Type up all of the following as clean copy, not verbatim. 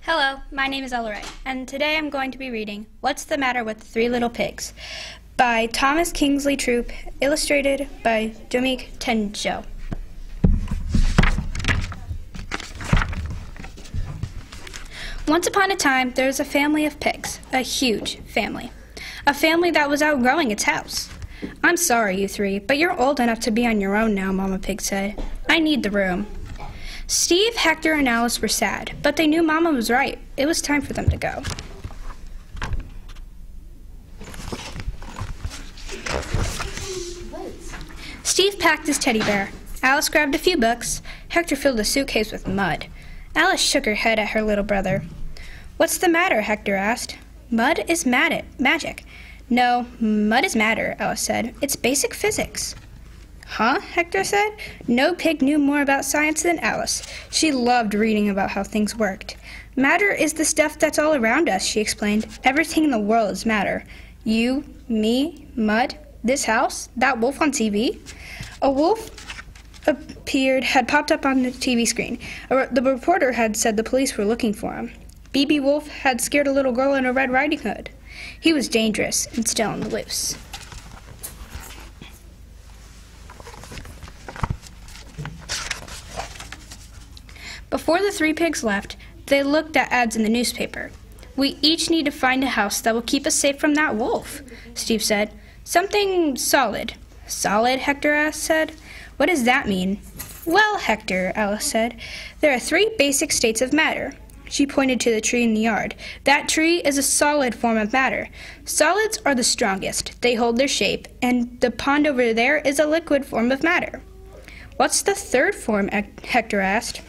Hello, my name is Ella Ray, and today I'm going to be reading What's the Matter with the Three Little Pigs by Thomas Kingsley Troop, illustrated by Dominique Tenjo. Once upon a time, there was a family of pigs, a huge family. A family that was outgrowing its house. "I'm sorry, you three, but you're old enough to be on your own now," Mama Pig said. "I need the room." Steve, Hector, and Alice were sad, but they knew Mama was right. It was time for them to go. Steve packed his teddy bear. Alice grabbed a few books. Hector filled a suitcase with mud. Alice shook her head at her little brother. "What's the matter?" Hector asked. "Mud is magic." "No, mud is matter," Alice said. "It's basic physics." "Huh?" Hector said. No pig knew more about science than Alice. She loved reading about how things worked. "Matter is the stuff that's all around us," she explained. "Everything in the world is matter. You, me, mud, this house, that wolf on TV." A wolf had popped up on the TV screen. The reporter had said the police were looking for him. BB Wolf had scared a little girl in a Red Riding Hood. He was dangerous and still on the loose. Before the three pigs left, they looked at ads in the newspaper. "We each need to find a house that will keep us safe from that wolf," Steve said. "Something solid." "Solid?" Hector said. "What does that mean?" "Well, Hector," Alice said, "there are three basic states of matter." She pointed to the tree in the yard. "That tree is a solid form of matter. Solids are the strongest. They hold their shape. And the pond over there is a liquid form of matter." "What's the third form?" Hector asked.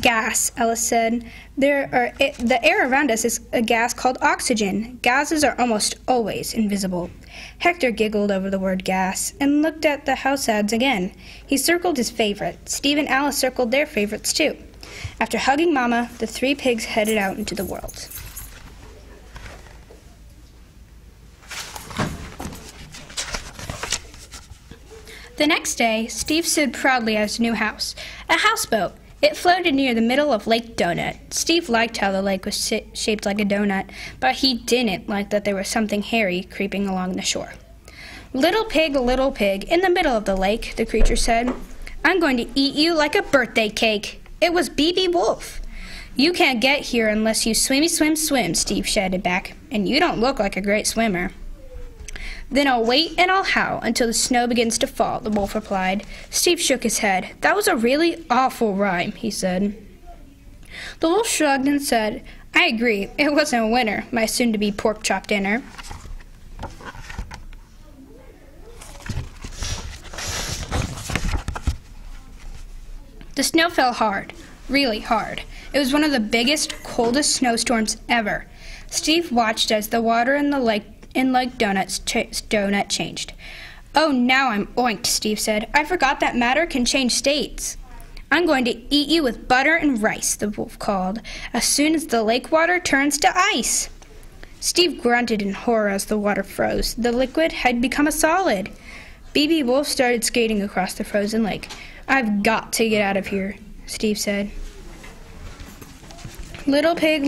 "Gas," Alice said. The air around us is a gas called oxygen. Gases are almost always invisible." Hector giggled over the word gas and looked at the house ads again. He circled his favorite. Steve and Alice circled their favorites too. After hugging Mama, the three pigs headed out into the world. The next day, Steve stood proudly at his new house, a houseboat. It floated near the middle of Lake Donut. Steve liked how the lake was shaped like a donut, but he didn't like that there was something hairy creeping along the shore. Little pig, in the middle of the lake," the creature said. "I'm going to eat you like a birthday cake." It was BB Wolf. "You can't get here unless you swimmy swim swim," Steve shouted back, "and you don't look like a great swimmer." "Then I'll wait and I'll howl until the snow begins to fall," the wolf replied. Steve shook his head. "That was a really awful rhyme," he said. The wolf shrugged and said, "I agree. It wasn't winter, my soon-to-be pork chop dinner." The snow fell hard, really hard. It was one of the biggest, coldest snowstorms ever. Steve watched as the water in the lake Donut changed. "Oh, now I'm oinked," Steve said. "I forgot that matter can change states." "I'm going to eat you with butter and rice," the wolf called, "as soon as the lake water turns to ice." Steve grunted in horror as the water froze. The liquid had become a solid. BB Wolf started skating across the frozen lake. "I've got to get out of here," Steve said. Little pig,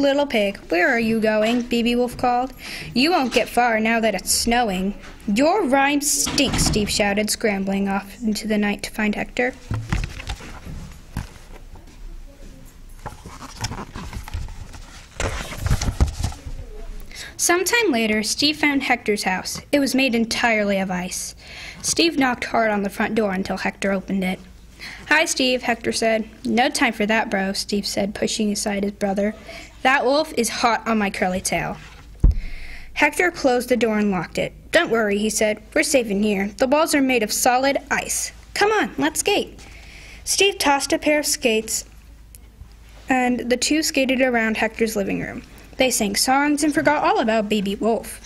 where are you going?" BB Wolf called. "You won't get far now that it's snowing." "Your rhyme stinks," Steve shouted, scrambling off into the night to find Hector. Sometime later, Steve found Hector's house. It was made entirely of ice. Steve knocked hard on the front door until Hector opened it. "Hi, Steve," Hector said. "No time for that, bro," Steve said, pushing aside his brother. "That wolf is hot on my curly tail." Hector closed the door and locked it. "Don't worry," he said. "We're safe in here. The walls are made of solid ice. Come on, let's skate." Steve tossed a pair of skates, and the two skated around Hector's living room. They sang songs and forgot all about BB Wolf,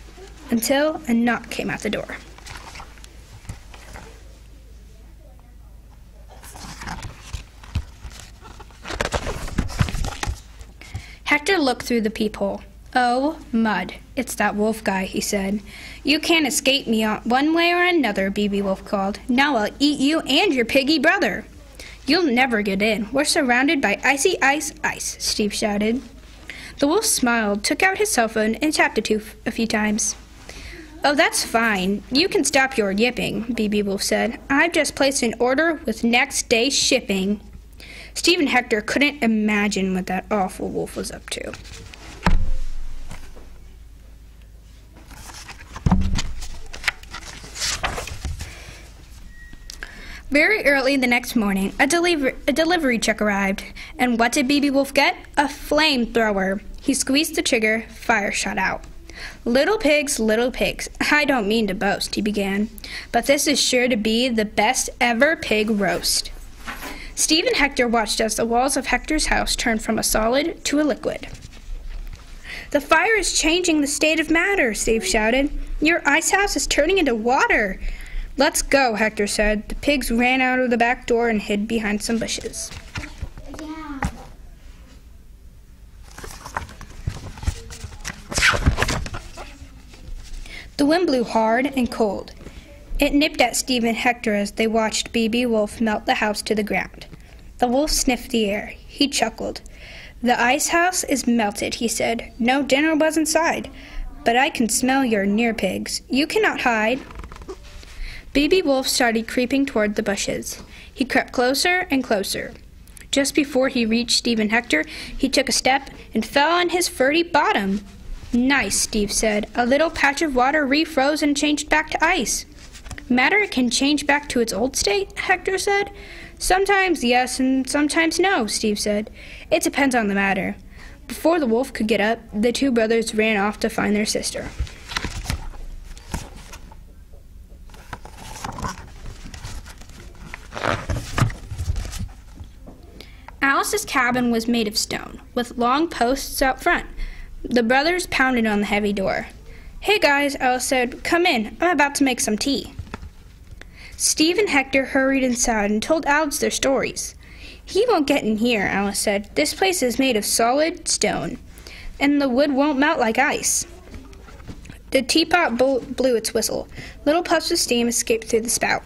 until a knock came at the door. Hector looked through the peephole. "Oh, mud. It's that wolf guy," he said. "You can't escape me one way or another," BB Wolf called. "Now I'll eat you and your piggy brother." "You'll never get in. We're surrounded by icy ice, ice," Steve shouted. The wolf smiled, took out his cell phone, and tapped it a few times. "Oh, that's fine. You can stop your yipping," BB Wolf said. "I've just placed an order with next day shipping." Steve and Hector couldn't imagine what that awful wolf was up to. Very early the next morning, a delivery truck arrived. And what did BB Wolf get? A flamethrower. He squeezed the trigger, fire shot out. Little pigs, I don't mean to boast," he began, "but this is sure to be the best ever pig roast." Steve and Hector watched as the walls of Hector's house turned from a solid to a liquid. "The fire is changing the state of matter," Steve shouted. "Your ice house is turning into water." "Let's go," Hector said. The pigs ran out of the back door and hid behind some bushes. The wind blew hard and cold. It nipped at Steve and Hector as they watched BB Wolf melt the house to the ground. The wolf sniffed the air. He chuckled. "The ice house is melted," he said. "No dinner was inside. But I can smell your near pigs. You cannot hide." BB Wolf started creeping toward the bushes. He crept closer and closer. Just before he reached Steve and Hector, he took a step and fell on his furry bottom. "Nice," Steve said. "A little patch of water refroze and changed back to ice." "Matter can change back to its old state?" Hector said. "Sometimes yes and sometimes no," Steve said. "It depends on the matter." Before the wolf could get up, the two brothers ran off to find their sister. Alice's cabin was made of stone, with long posts out front. The brothers pounded on the heavy door. "Hey guys," Alice said, "come in. I'm about to make some tea." Steve and Hector hurried inside and told Alice their stories. "He won't get in here," Alice said. "This place is made of solid stone, and the wood won't melt like ice." The teapot blew its whistle. Little puffs of steam escaped through the spout.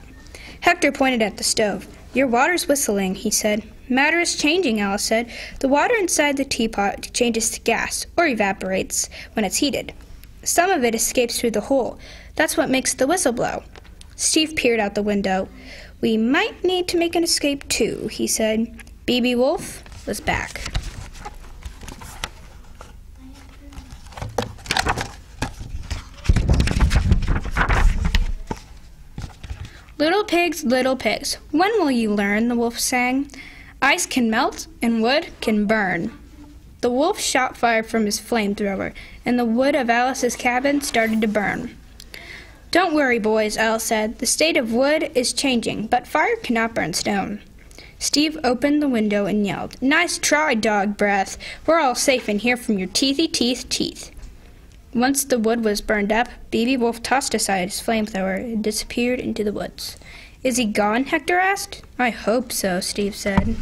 Hector pointed at the stove. "Your water's whistling," he said. "Matter is changing," Alice said. "The water inside the teapot changes to gas, or evaporates, when it's heated. Some of it escapes through the hole. That's what makes the whistle blow." Steve peered out the window. "We might need to make an escape, too," he said. BB Wolf was back. Little pigs, when will you learn?" the wolf sang. "Ice can melt and wood can burn." The wolf shot fire from his flamethrower, and the wood of Alice's cabin started to burn. "Don't worry, boys," Alice said. "The state of wood is changing, but fire cannot burn stone." Steve opened the window and yelled, "Nice try, dog breath. We're all safe in here from your teethy teeth." Once the wood was burned up, BB Wolf tossed aside his flamethrower and disappeared into the woods. "Is he gone?" Hector asked. "I hope so," Steve said.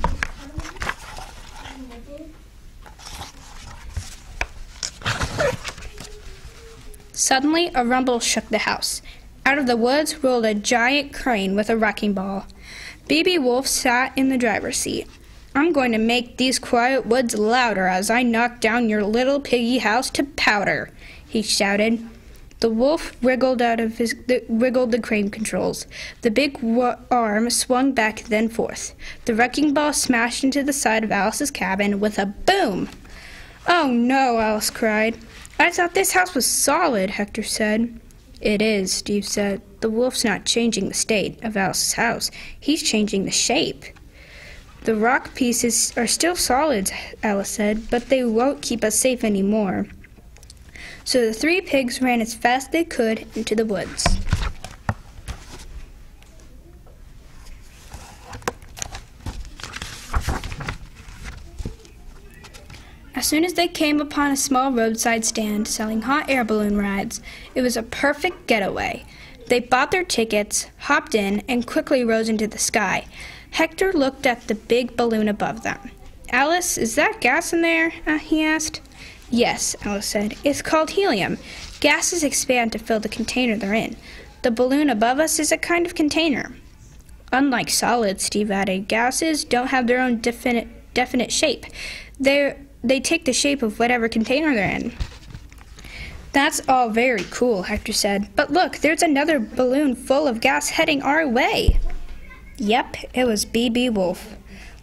Suddenly, a rumble shook the house. Out of the woods rolled a giant crane with a wrecking ball. BB Wolf sat in the driver's seat. "I'm going to make these quiet woods louder as I knock down your little piggy house to powder," he shouted. The wolf wriggled the crane controls. The big arm swung back then forth. The wrecking ball smashed into the side of Alice's cabin with a boom. "Oh no," Alice cried. "I thought this house was solid," Hector said. "It is," Steve said. "The wolf's not changing the state of Alice's house. He's changing the shape." "The rock pieces are still solids," Alice said, "but they won't keep us safe anymore." So the three pigs ran as fast as they could into the woods. As soon as they came upon a small roadside stand selling hot air balloon rides, it was a perfect getaway. They bought their tickets, hopped in, and quickly rose into the sky. Hector looked at the big balloon above them. "Alice, is that gas in there?" he asked. "Yes," Alice said. "It's called helium. Gases expand to fill the container they're in. The balloon above us is a kind of container." Unlike solids, Steve added, gases don't have their own definite shape. They take the shape of whatever container they're in. That's all very cool, Hector said. But look, there's another balloon full of gas heading our way. Yep, it was B.B. Wolf.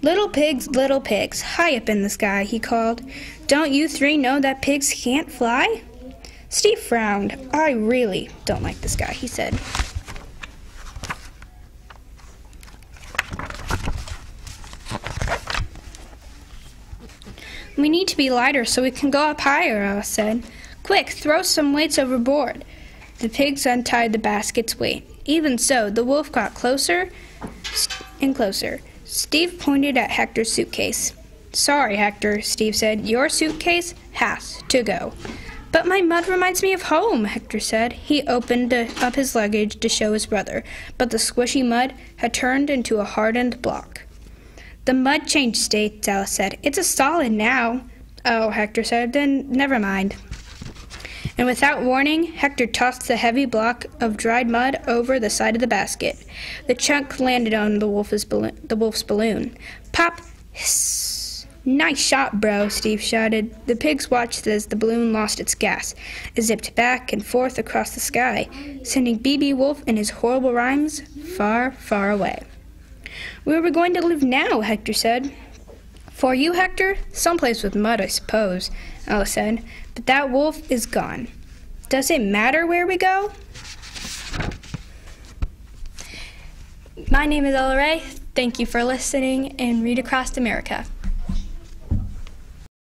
Little pigs, high up in the sky, he called. Don't you three know that pigs can't fly? Steve frowned. I really don't like this guy, he said. We need to be lighter so we can go up higher, Alice said. Quick, throw some weights overboard. The pigs untied the basket's weight. Even so, the wolf got closer and closer. Steve pointed at Hector's suitcase. Sorry, Hector, Steve said. Your suitcase has to go. But my mud reminds me of home, Hector said. He opened up his luggage to show his brother, but the squishy mud had turned into a hardened block. The mud changed states, Alice said. It's a solid now. Oh, Hector said. Then never mind. And without warning, Hector tossed the heavy block of dried mud over the side of the basket. The chunk landed on the wolf's balloon. Pop! Hiss! Nice shot, bro, Steve shouted. The pigs watched as the balloon lost its gas. It zipped back and forth across the sky, sending B.B. Wolf and his horrible rhymes far, far away. Where are we going to live now? Hector said. For you, Hector? Someplace with mud, I suppose, Alice said. But that wolf is gone. Does it matter where we go? My name is Ella Ray. Thank you for listening and read Across America.